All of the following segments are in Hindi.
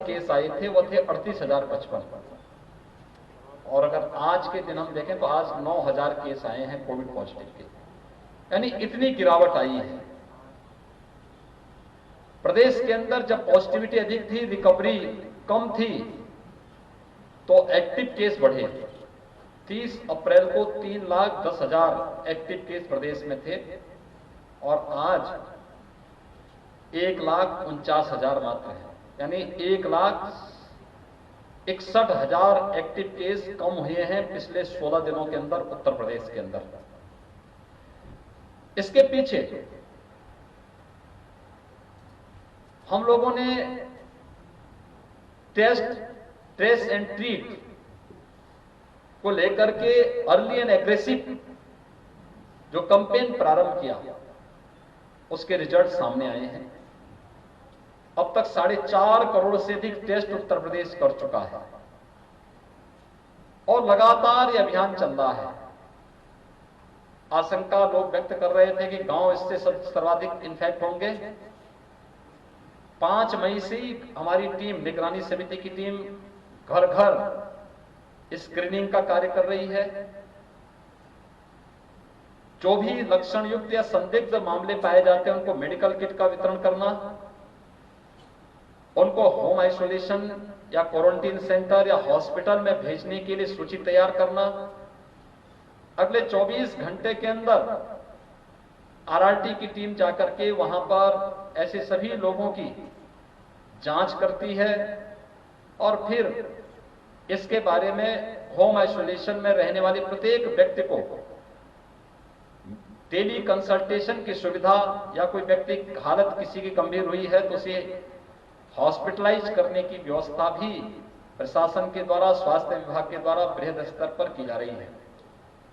केस आए थे वो थे 38,055, और अगर आज के दिन हम देखें तो आज 9,000 केस आए हैं कोविड पॉजिटिव के, यानी इतनी गिरावट आई है। प्रदेश के अंदर जब पॉजिटिविटी अधिक थी, रिकवरी कम थी, तो एक्टिव केस बढ़े। 30 अप्रैल को 3,10,000 एक्टिव केस प्रदेश में थे और आज 1,49,000 मात्र है, यानी 1,61,000 एक्टिव केस कम हुए हैं पिछले 16 दिनों के अंदर उत्तर प्रदेश के अंदर। इसके पीछे हम लोगों ने टेस्ट, ट्रेस एंड ट्रीट को लेकर के अर्ली एंड एग्रेसिव जो कैंपेन प्रारंभ किया, उसके रिजल्ट सामने आए हैं। अब तक 4.5 करोड़ से अधिक टेस्ट उत्तर प्रदेश कर चुका है और लगातार यह अभियान चल रहा है। आशंका लोग व्यक्त कर रहे थे कि गांव इससे सर्वाधिक इन्फेक्ट होंगे। 5 मई से हमारी टीम, निगरानी समिति की टीम, घर घर स्क्रीनिंग का कार्य कर रही है। जो भी लक्षण युक्त या संदिग्ध मामले पाए जाते हैं उनको मेडिकल किट का वितरण करना, उनको होम आइसोलेशन या क्वारंटीन सेंटर या हॉस्पिटल में भेजने के लिए सूची तैयार करना। अगले 24 घंटे के अंदर आरआरटी की टीम जाकर के वहां पर ऐसे सभी लोगों की जांच करती है और फिर इसके बारे में होम आइसोलेशन में रहने वाले प्रत्येक व्यक्ति को टेली कंसल्टेशन की सुविधा, या कोई व्यक्ति हालत किसी की गंभीर हुई है तो उसे हॉस्पिटलाइज करने की व्यवस्था भी प्रशासन के द्वारा, स्वास्थ्य विभाग के द्वारा बृहद स्तर पर की जा रही है।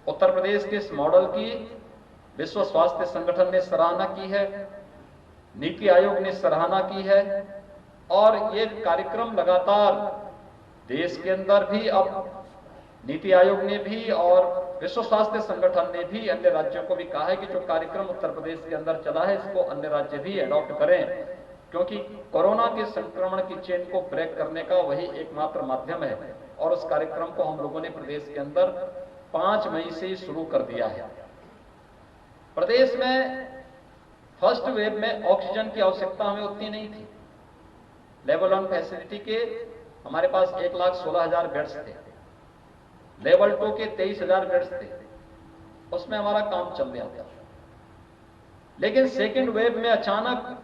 उत्तर प्रदेश के इस मॉडल की विश्व स्वास्थ्य संगठन ने सराहना की है, नीति आयोग ने सराहना की है और ये कार्यक्रम लगातार देश के अंदर भी, अब नीति आयोग ने भी और विश्व स्वास्थ्य संगठन ने भी अन्य राज्यों को भी कहा है कि जो कार्यक्रम उत्तर प्रदेश के अंदर चला है इसको अन्य राज्य भी अडॉप्ट करें, क्योंकि कोरोना के संक्रमण की चेन को ब्रेक करने का वही एकमात्र माध्यम है। और उस कार्यक्रम को हम लोगों ने प्रदेश के अंदर 5 मई से शुरू कर दिया है। प्रदेश में फर्स्ट वेव में ऑक्सीजन की आवश्यकता हमें उतनी नहीं थी। लेवल 1 फैसिलिटी के हमारे पास 1,16,000 बेड्स थे, लेवल 2 के 23,000 बेड्स थे, उसमें हमारा काम चल रहा था। लेकिन सेकेंड वेव में अचानक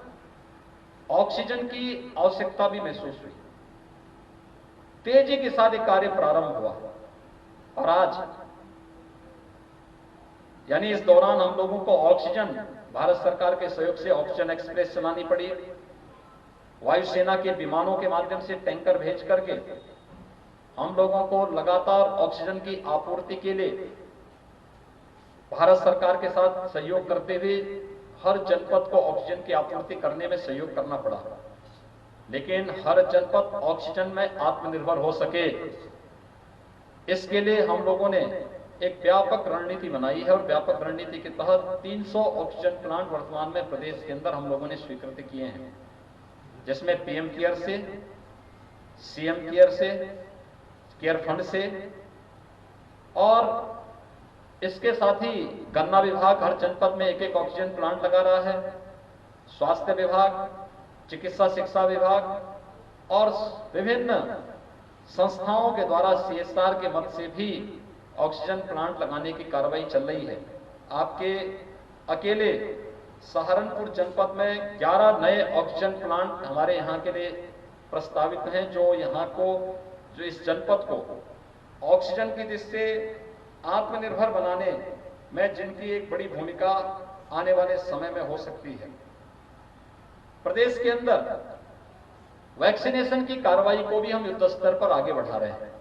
ऑक्सीजन की आवश्यकता भी महसूस हुई, तेजी के साथ एक कार्य प्रारंभ हुआ और आज यानी इस दौरान हम लोगों को ऑक्सीजन, भारत सरकार के सहयोग से ऑक्सीजन एक्सप्रेस चलानी पड़ी, वायुसेना के विमानों के माध्यम से टैंकर भेज करके हम लोगों को लगातार ऑक्सीजन की आपूर्ति के लिए भारत सरकार के साथ सहयोग करते हुए हर जनपद को ऑक्सीजन की आपूर्ति करने में सहयोग करना पड़ा। लेकिन हर जनपद ऑक्सीजन में आत्मनिर्भर हो सके, इसके लिए हम लोगों ने एक व्यापक रणनीति बनाई है और व्यापक रणनीति के तहत 300 ऑक्सीजन प्लांट वर्तमान में प्रदेश के अंदर हम लोगों ने स्वीकृत किए हैं, जिसमें पीएम केयर से, सीएम केयर से, केयर फंड से और इसके साथ ही गन्ना विभाग हर जनपद में एक ऑक्सीजन प्लांट लगा रहा है। स्वास्थ्य विभाग, चिकित्सा शिक्षा विभाग और विभिन्न संस्थाओं के द्वारा सीएसआर के मद से भी ऑक्सीजन प्लांट लगाने की कार्रवाई चल रही है। आपके अकेले सहारनपुर जनपद में 11 नए ऑक्सीजन प्लांट हमारे यहाँ के लिए प्रस्तावित हैं, जो इस जनपद को ऑक्सीजन की दृष्टि से आत्मनिर्भर बनाने में जिनकी एक बड़ी भूमिका आने वाले समय में हो सकती है। प्रदेश के अंदर वैक्सीनेशन की कार्रवाई को भी हम युद्ध स्तर पर आगे बढ़ा रहे हैं।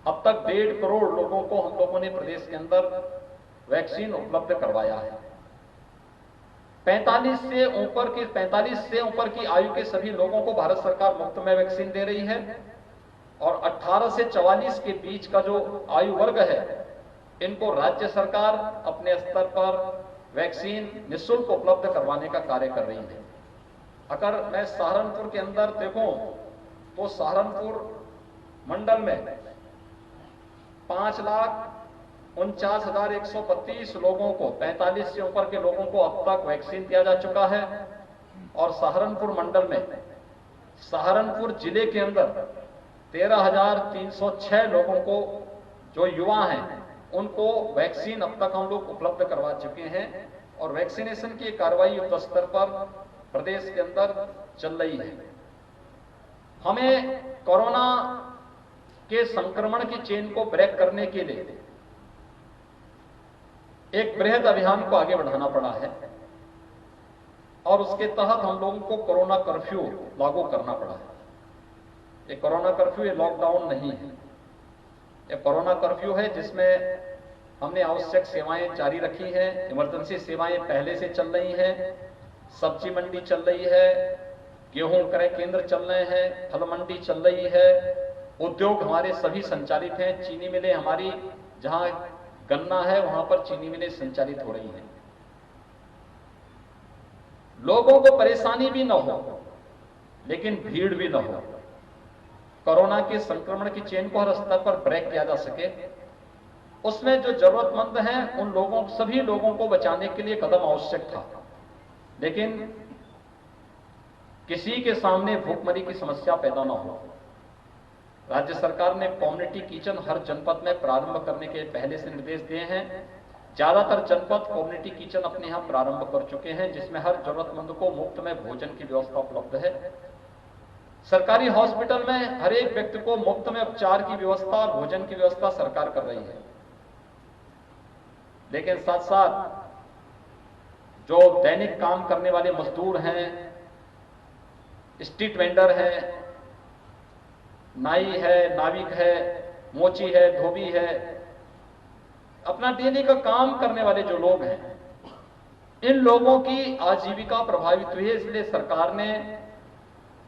अब तक 1.5 करोड़ लोगों को हम लोगों ने प्रदेश के अंदर वैक्सीन उपलब्ध करवाया है। 45 से ऊपर की आयु के सभी लोगों को भारत सरकार मुफ्त में वैक्सीन दे रही है और 18 से 44 के बीच का जो आयु वर्ग है, इनको राज्य सरकार अपने स्तर पर वैक्सीन निःशुल्क उपलब्ध करवाने का कार्य कर रही है। अगर मैं सहारनपुर के अंदर देखूं तो सहारनपुर मंडल में 5,49,132 लोगों को, 45 से ऊपर के लोगों को अब तक वैक्सीन दिया जा चुका है। और सहारनपुर मंडल में, सहारनपुर जिले के अंदर 13,306 लोगों को, जो युवा हैं, उनको वैक्सीन अब तक हम लोग उपलब्ध करवा चुके हैं। और वैक्सीनेशन की कार्रवाई युद्ध स्तर पर प्रदेश के अंदर चल रही है। हमें कोरोना के संक्रमण की चेन को ब्रेक करने के लिए एक बृहद अभियान को आगे बढ़ाना पड़ा है और उसके तहत हम लोगों को कोरोना कर्फ्यू लागू करना पड़ा है। ये कोरोना कर्फ्यू, ये लॉकडाउन नहीं है, ये कोरोना कर्फ्यू है जिसमें हमने आवश्यक सेवाएं जारी रखी हैं। इमरजेंसी सेवाएं पहले से चल रही हैं, सब्जी मंडी चल रही है, गेहूं क्रय केंद्र चल रहे हैं, फल मंडी चल रही है, उद्योग हमारे सभी संचालित हैं, चीनी मिलें हमारी, जहां गन्ना है वहां पर चीनी मिलें संचालित हो रही हैं। लोगों को परेशानी भी न हो, लेकिन भीड़ भी न हो, कोरोना के संक्रमण की चेन को हर स्तर पर ब्रेक किया जा सके, उसमें जो जरूरतमंद हैं उन लोगों, सभी लोगों को बचाने के लिए कदम आवश्यक था। लेकिन किसी के सामने भूखमरी की समस्या पैदा न हो, राज्य सरकार ने कम्युनिटी किचन हर जनपद में प्रारंभ करने के पहले से निर्देश दिए हैं। ज्यादातर जनपद कम्युनिटी किचन अपने यहां प्रारंभ कर चुके हैं, जिसमें हर जरूरतमंद को मुफ्त में भोजन की व्यवस्था उपलब्ध है। सरकारी हॉस्पिटल में हर एक व्यक्ति को मुफ्त में उपचार की व्यवस्था और भोजन की व्यवस्था सरकार कर रही है। लेकिन साथ साथ जो दैनिक काम करने वाले मजदूर हैं, स्ट्रीट वेंडर हैं, नाई है, नाविक है, मोची है, धोबी है, अपना डेली का काम करने वाले जो लोग हैं, इन लोगों की आजीविका प्रभावित हुई है। इसलिए सरकार ने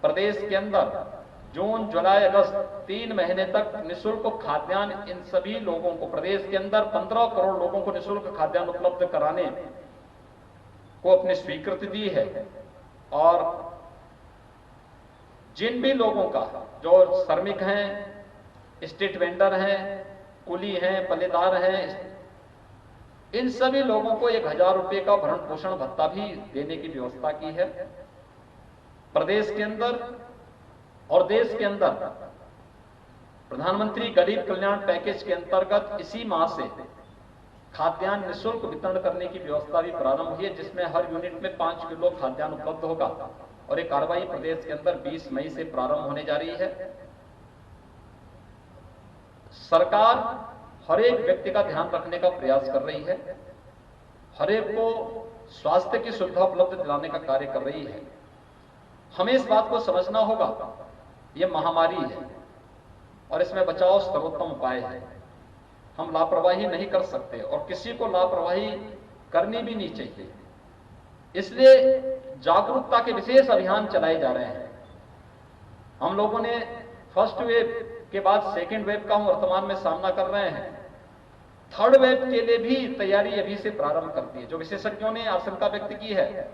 प्रदेश के अंदर जून, जुलाई, अगस्त 3 महीने तक निःशुल्क खाद्यान्न इन सभी लोगों को, प्रदेश के अंदर 15 करोड़ लोगों को निःशुल्क खाद्यान्न उपलब्ध कराने को अपनी स्वीकृति दी है। और जिन भी लोगों का, जो श्रमिक हैं, स्ट्रीट वेंडर हैं, कुली हैं, पल्लेदार हैं, इन सभी लोगों को 1,000 रुपए का भरण पोषण भत्ता भी देने की व्यवस्था की है। प्रदेश के अंदर और देश के अंदर प्रधानमंत्री गरीब कल्याण पैकेज के अंतर्गत इसी माह से खाद्यान्न निःशुल्क वितरण करने की व्यवस्था भी प्रारंभ हुई है, जिसमें हर यूनिट में 5 किलो खाद्यान्न उपलब्ध होगा। और ये कार्रवाई प्रदेश के अंदर 20 मई से प्रारंभ होने जा रही है। सरकार हर एक व्यक्ति का ध्यान रखने का प्रयास कर रही है, हर एक को स्वास्थ्य की सुविधा उपलब्ध दिलाने का कार्य कर रही है। हमें इस बात को समझना होगा, यह महामारी है और इसमें बचाव सर्वोत्तम उपाय है। हम लापरवाही नहीं कर सकते और किसी को लापरवाही करनी भी नहीं चाहिए। इसलिए जागरूकता के विशेष अभियान चलाए जा रहे हैं। हम लोगों ने फर्स्ट वेव के बाद सेकेंड वेव का हम वर्तमान में सामना कर रहे हैं। थर्ड वेव के लिए भी तैयारी अभी से प्रारंभ कर दी है। जो विशेषज्ञों ने आशंका व्यक्त की है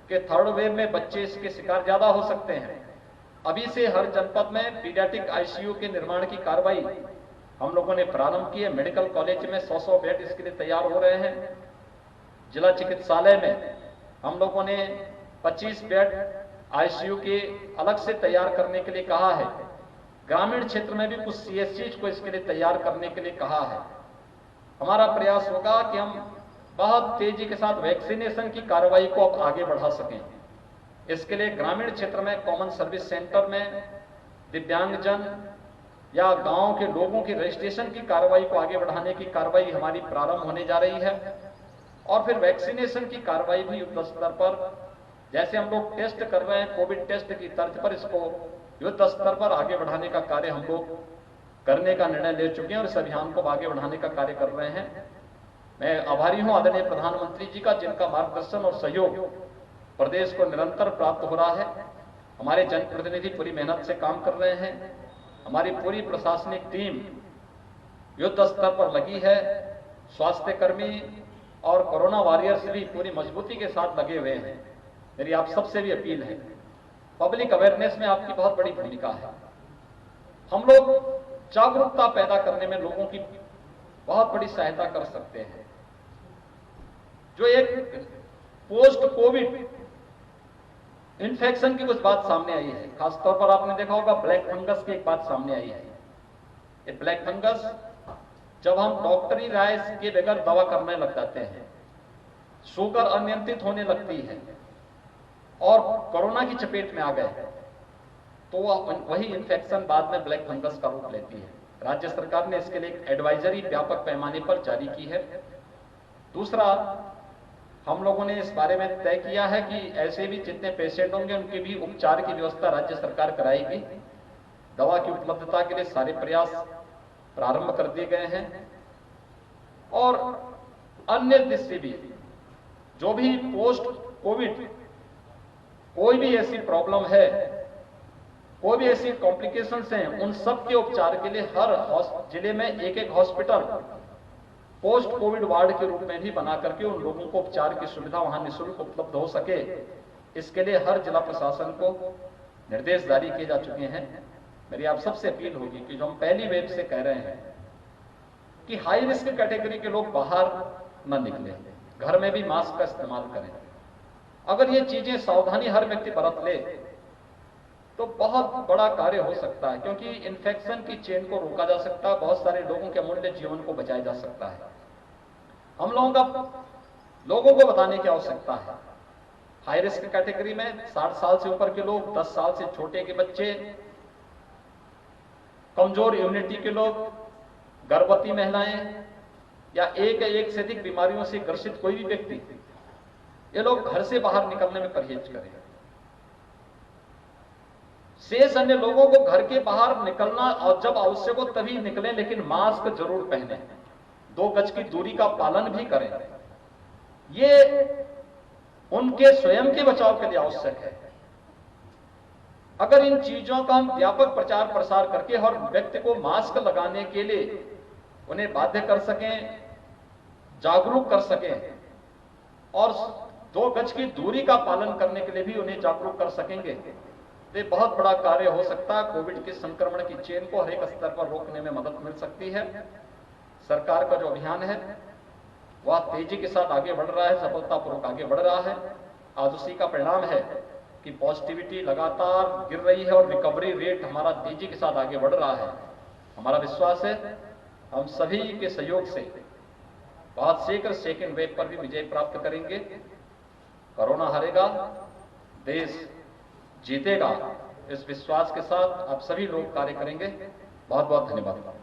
कि थर्ड वेव में बच्चे इसके शिकार ज्यादा हो सकते हैं, अभी से हर जनपद में पीडियाट्रिक आईसीयू के निर्माण की कार्रवाई हम लोगों ने प्रारंभ की है। मेडिकल कॉलेज में 100 बेड इसके लिए तैयार हो रहे हैं। जिला चिकित्सालय में हम लोगों ने 25 बेड आईसीयू के अलग से तैयार करने के लिए कहा है। ग्रामीण क्षेत्र में भी कुछ सीएससी को इसके लिए तैयार करने के लिए कहा है। हमारा प्रयास होगा कि हम बहुत तेजी के साथ वैक्सीनेशन की कार्रवाई को अब आगे बढ़ा सकें। इसके लिए ग्रामीण क्षेत्र में कॉमन सर्विस सेंटर में दिव्यांगजन या गांव के लोगों की रजिस्ट्रेशन की कार्रवाई को आगे बढ़ाने की कार्रवाई हमारी प्रारंभ होने जा रही है। और फिर वैक्सीनेशन की कार्रवाई भी युद्ध स्तर पर, जैसे हम लोग टेस्ट कर रहे हैं कोविड टेस्ट की तर्ज पर, इसको युद्ध स्तर पर आगे बढ़ाने का कार्य हम लोग करने का निर्णय ले चुके हैं और इस अभियान को आगे बढ़ाने का कार्य कर रहे हैं। मैं आभारी हूं आदरणीय प्रधानमंत्री जी का, जिनका मार्गदर्शन और सहयोग प्रदेश को निरंतर प्राप्त हो रहा है। हमारे जनप्रतिनिधि पूरी मेहनत से काम कर रहे हैं। हमारी पूरी प्रशासनिक टीम युद्ध स्तर पर लगी है। स्वास्थ्य कर्मी और कोरोना वॉरियर्स भी पूरी मजबूती के साथ लगे हुए हैं। मेरी आप सबसे भी अपील है, पब्लिक अवेयरनेस में आपकी बहुत बड़ी भूमिका है। हम लोग जागरूकता पैदा करने में लोगों की बहुत बड़ी सहायता कर सकते हैं। जो एक पोस्ट कोविड इन्फेक्शन की कुछ बात सामने आई है, खासतौर पर आपने देखा होगा ब्लैक फंगस की एक बात सामने आई है। ये ब्लैक फंगस जब हम डॉक्टरी राय के बगैर दवा करने लग जाते हैं, शुगर अनियंत्रित होने लगती है और कोरोना की चपेट में आ गए, तो वही इन्फेक्शन बाद में ब्लैक फंगस का रूप लेती है। राज्य सरकार ने इसके लिए एक एडवाइजरी व्यापक पैमाने पर जारी की है। दूसरा, हम लोगों ने इस बारे में तय किया है कि ऐसे भी जितने पेशेंट होंगे उनके भी उपचार की व्यवस्था राज्य सरकार कराएगी। दवा की उपलब्धता के लिए सारे प्रयास प्रारंभ कर दिए गए हैं और अन्य दृष्टि भी जो भी पोस्ट कोविड कोई भी ऐसी प्रॉब्लम है, कोई भी ऐसी कॉम्प्लिकेशंस हैं, उन सब के उपचार के लिए हर जिले में एक एक हॉस्पिटल पोस्ट कोविड वार्ड के रूप में भी बना करके उन लोगों को उपचार की सुविधा वहां निःशुल्क उपलब्ध हो सके, इसके लिए हर जिला प्रशासन को निर्देश जारी किए जा चुके हैं। मेरी आप सबसे अपील होगी कि जो हम पहली वेव से कह रहे हैं कि हाई रिस्क कैटेगरी के लोग बाहर न निकलें, घर में भी मास्क का इस्तेमाल करें। अगर ये चीजें सावधानी हर व्यक्ति बरत ले तो बहुत बड़ा कार्य हो सकता है, क्योंकि इन्फेक्शन की चेन को रोका जा सकता है, बहुत सारे लोगों के अमूल्य जीवन को बचाया जा सकता है। हम लोगों को बताने की आवश्यकता है। हाई रिस्क कैटेगरी में 60 साल से ऊपर के लोग, 10 साल से छोटे के बच्चे, कमजोर इम्यूनिटी के लोग, गर्भवती महिलाएं या एक से अधिक बीमारियों से ग्रसित कोई भी व्यक्ति, ये लोग घर से बाहर निकलने में परहेज करें। शेष अन्य लोगों को घर के बाहर निकलना और जब आवश्यक हो तभी निकलें, लेकिन मास्क जरूर पहने, 2 गज की दूरी का पालन भी करें। ये उनके स्वयं के बचाव के लिए आवश्यक है। अगर इन चीजों का हम व्यापक प्रचार प्रसार करके हर व्यक्ति को मास्क लगाने के लिए उन्हें बाध्य कर सकें, जागरूक कर सकें और 2 गज की दूरी का पालन करने के लिए भी उन्हें जागरूक कर सकेंगे, तो बहुत बड़ा कार्य हो सकता है। कोविड के संक्रमण की चेन को हर एक स्तर पर रोकने में मदद मिल सकती है। सरकार का जो अभियान है वह तेजी के साथ आगे बढ़ रहा है, सफलतापूर्वक आगे बढ़ रहा है। आज उसी का परिणाम है कि पॉजिटिविटी लगातार गिर रही है और रिकवरी रेट हमारा तेजी के साथ आगे बढ़ रहा है। हमारा विश्वास है हम सभी के सहयोग से बहुत शीघ्र सेकेंड वेव पर भी विजय प्राप्त करेंगे। कोरोना हारेगा, देश जीतेगा, इस विश्वास के साथ आप सभी लोग कार्य करेंगे। बहुत बहुत धन्यवाद।